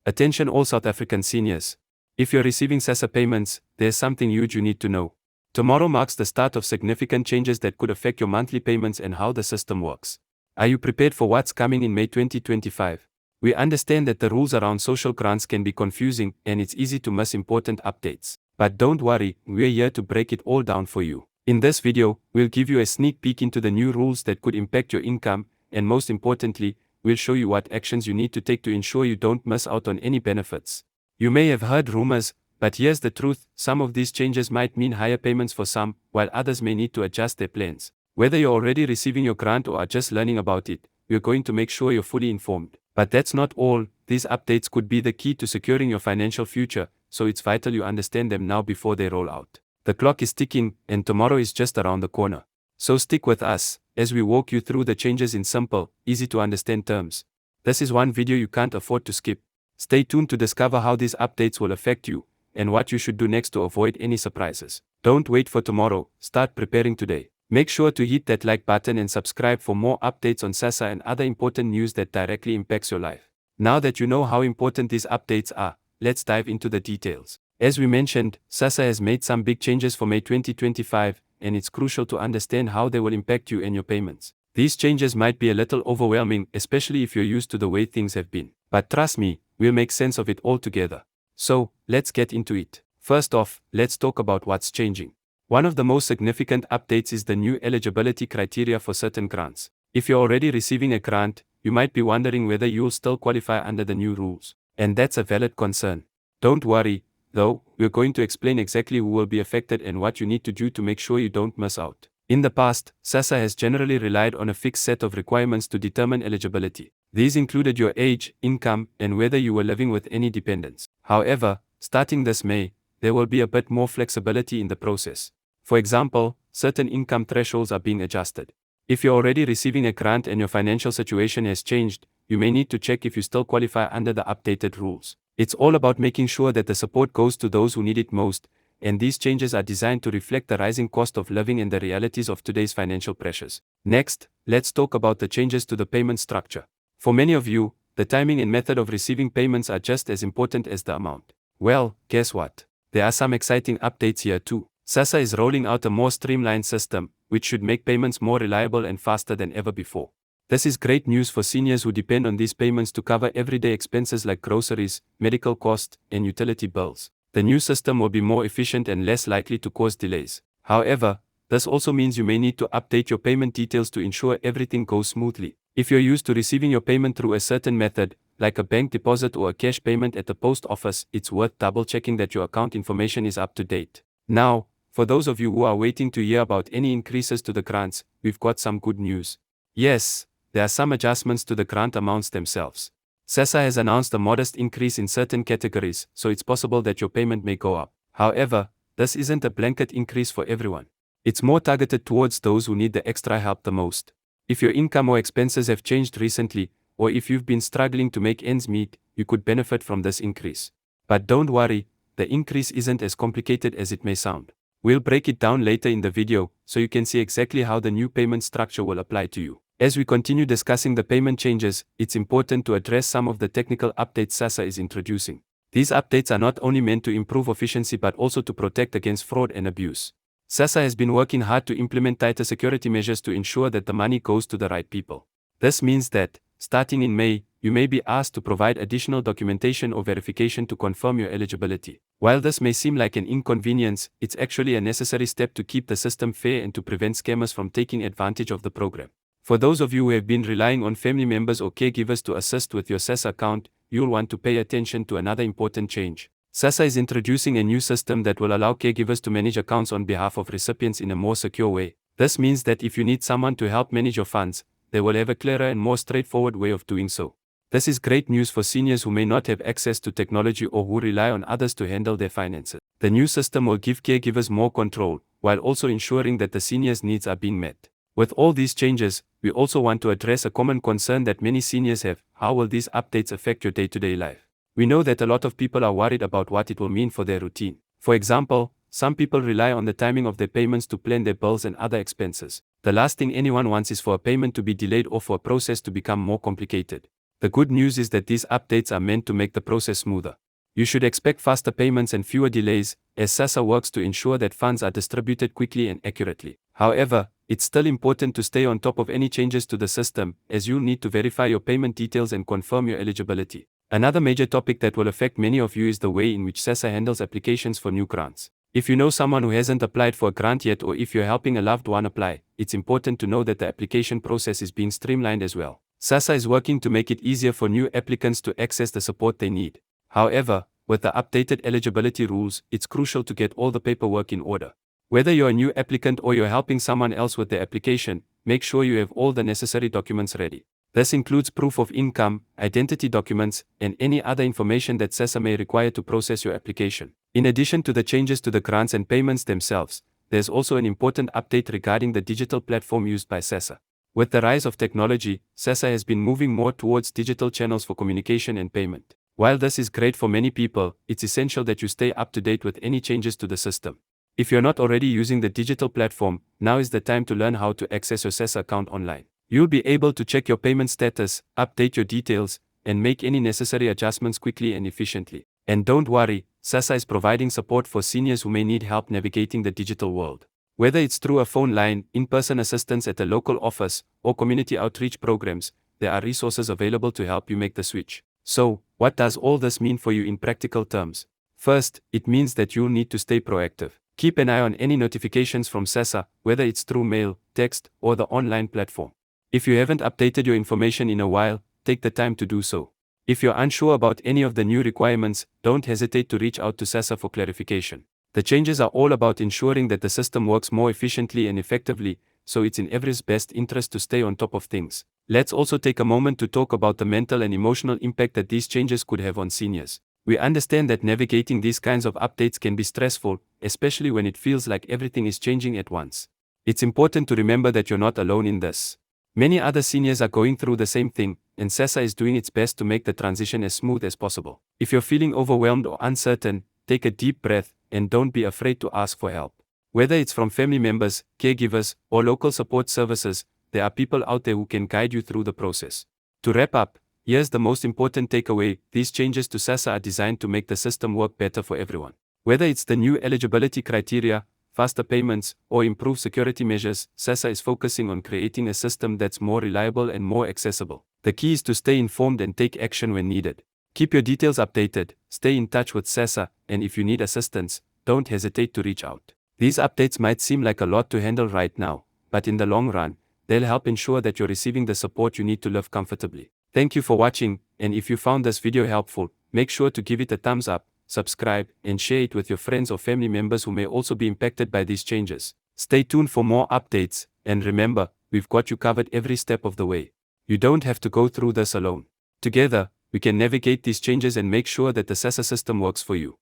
Attention all South African seniors. If you're receiving SASSA payments, there's something huge you need to know. Tomorrow marks the start of significant changes that could affect your monthly payments and how the system works. Are you prepared for what's coming in May 2025? We understand that the rules around social grants can be confusing and it's easy to miss important updates. But don't worry, we're here to break it all down for you. In this video, we'll give you a sneak peek into the new rules that could impact your income, and most importantly, we'll show you what actions you need to take to ensure you don't miss out on any benefits. You may have heard rumors, but here's the truth: some of these changes might mean higher payments for some, while others may need to adjust their plans. Whether you're already receiving your grant or are just learning about it, we're going to make sure you're fully informed. But that's not all. These updates could be the key to securing your financial future, so it's vital you understand them now before they roll out. The clock is ticking, and tomorrow is just around the corner. So stick with us as we walk you through the changes in simple, easy to understand terms. This is one video you can't afford to skip. Stay tuned to discover how these updates will affect you, and what you should do next to avoid any surprises. Don't wait for tomorrow, start preparing today. Make sure to hit that like button and subscribe for more updates on SASSA and other important news that directly impacts your life. Now that you know how important these updates are, let's dive into the details. As we mentioned, SASSA has made some big changes for May 2025, and it's crucial to understand how they will impact you and your payments. These changes might be a little overwhelming, especially if you're used to the way things have been. But trust me, we'll make sense of it all together. So, let's get into it. First off, let's talk about what's changing. One of the most significant updates is the new eligibility criteria for certain grants. If you're already receiving a grant, you might be wondering whether you'll still qualify under the new rules. And that's a valid concern. Don't worry, though, we're going to explain exactly who will be affected and what you need to do to make sure you don't miss out. In the past, SASSA has generally relied on a fixed set of requirements to determine eligibility. These included your age, income, and whether you were living with any dependents. However, starting this May, there will be a bit more flexibility in the process. For example, certain income thresholds are being adjusted. If you're already receiving a grant and your financial situation has changed, you may need to check if you still qualify under the updated rules. It's all about making sure that the support goes to those who need it most, and these changes are designed to reflect the rising cost of living and the realities of today's financial pressures. Next, let's talk about the changes to the payment structure. For many of you, the timing and method of receiving payments are just as important as the amount. Well, guess what? There are some exciting updates here too. SASSA is rolling out a more streamlined system, which should make payments more reliable and faster than ever before. This is great news for seniors who depend on these payments to cover everyday expenses like groceries, medical costs, and utility bills. The new system will be more efficient and less likely to cause delays. However, this also means you may need to update your payment details to ensure everything goes smoothly. If you're used to receiving your payment through a certain method, like a bank deposit or a cash payment at the post office, it's worth double-checking that your account information is up to date. Now, for those of you who are waiting to hear about any increases to the grants, we've got some good news. Yes, there are some adjustments to the grant amounts themselves. SASSA has announced a modest increase in certain categories, so it's possible that your payment may go up. However, this isn't a blanket increase for everyone. It's more targeted towards those who need the extra help the most. If your income or expenses have changed recently, or if you've been struggling to make ends meet, you could benefit from this increase. But don't worry, the increase isn't as complicated as it may sound. We'll break it down later in the video, so you can see exactly how the new payment structure will apply to you. As we continue discussing the payment changes, it's important to address some of the technical updates SASSA is introducing. These updates are not only meant to improve efficiency but also to protect against fraud and abuse. SASSA has been working hard to implement tighter security measures to ensure that the money goes to the right people. This means that, starting in May, you may be asked to provide additional documentation or verification to confirm your eligibility. While this may seem like an inconvenience, it's actually a necessary step to keep the system fair and to prevent scammers from taking advantage of the program. For those of you who have been relying on family members or caregivers to assist with your SASSA account, you'll want to pay attention to another important change. SASSA is introducing a new system that will allow caregivers to manage accounts on behalf of recipients in a more secure way. This means that if you need someone to help manage your funds, they will have a clearer and more straightforward way of doing so. This is great news for seniors who may not have access to technology or who rely on others to handle their finances. The new system will give caregivers more control, while also ensuring that the seniors' needs are being met. With all these changes, we also want to address a common concern that many seniors have: how will these updates affect your day-to-day life? We know that a lot of people are worried about what it will mean for their routine. For example, some people rely on the timing of their payments to plan their bills and other expenses. The last thing anyone wants is for a payment to be delayed or for a process to become more complicated. The good news is that these updates are meant to make the process smoother. You should expect faster payments and fewer delays, as SASSA works to ensure that funds are distributed quickly and accurately. However, it's still important to stay on top of any changes to the system, as you'll need to verify your payment details and confirm your eligibility. Another major topic that will affect many of you is the way in which SASSA handles applications for new grants. If you know someone who hasn't applied for a grant yet, or if you're helping a loved one apply, it's important to know that the application process is being streamlined as well. SASSA is working to make it easier for new applicants to access the support they need. However, with the updated eligibility rules, it's crucial to get all the paperwork in order. Whether you're a new applicant or you're helping someone else with their application, make sure you have all the necessary documents ready. This includes proof of income, identity documents, and any other information that SASSA may require to process your application. In addition to the changes to the grants and payments themselves, there's also an important update regarding the digital platform used by SASSA. With the rise of technology, SASSA has been moving more towards digital channels for communication and payment. While this is great for many people, it's essential that you stay up to date with any changes to the system. If you're not already using the digital platform, now is the time to learn how to access your SASSA account online. You'll be able to check your payment status, update your details, and make any necessary adjustments quickly and efficiently. And don't worry, SASSA is providing support for seniors who may need help navigating the digital world. Whether it's through a phone line, in-person assistance at a local office, or community outreach programs, there are resources available to help you make the switch. So, what does all this mean for you in practical terms? First, it means that you'll need to stay proactive. Keep an eye on any notifications from SASSA, whether it's through mail, text, or the online platform. If you haven't updated your information in a while, take the time to do so. If you're unsure about any of the new requirements, don't hesitate to reach out to SASSA for clarification. The changes are all about ensuring that the system works more efficiently and effectively, so it's in everyone's best interest to stay on top of things. Let's also take a moment to talk about the mental and emotional impact that these changes could have on seniors. We understand that navigating these kinds of updates can be stressful, especially when it feels like everything is changing at once. It's important to remember that you're not alone in this. Many other seniors are going through the same thing, and SASSA is doing its best to make the transition as smooth as possible. If you're feeling overwhelmed or uncertain, take a deep breath, and don't be afraid to ask for help. Whether it's from family members, caregivers, or local support services, there are people out there who can guide you through the process. To wrap up, here's the most important takeaway: these changes to SASSA are designed to make the system work better for everyone. Whether it's the new eligibility criteria, faster payments, or improved security measures, SASSA is focusing on creating a system that's more reliable and more accessible. The key is to stay informed and take action when needed. Keep your details updated, stay in touch with SASSA, and if you need assistance, don't hesitate to reach out. These updates might seem like a lot to handle right now, but in the long run, they'll help ensure that you're receiving the support you need to live comfortably. Thank you for watching, and if you found this video helpful, make sure to give it a thumbs up, subscribe, and share it with your friends or family members who may also be impacted by these changes. Stay tuned for more updates, and remember, we've got you covered every step of the way. You don't have to go through this alone. Together, we can navigate these changes and make sure that the SASSA system works for you.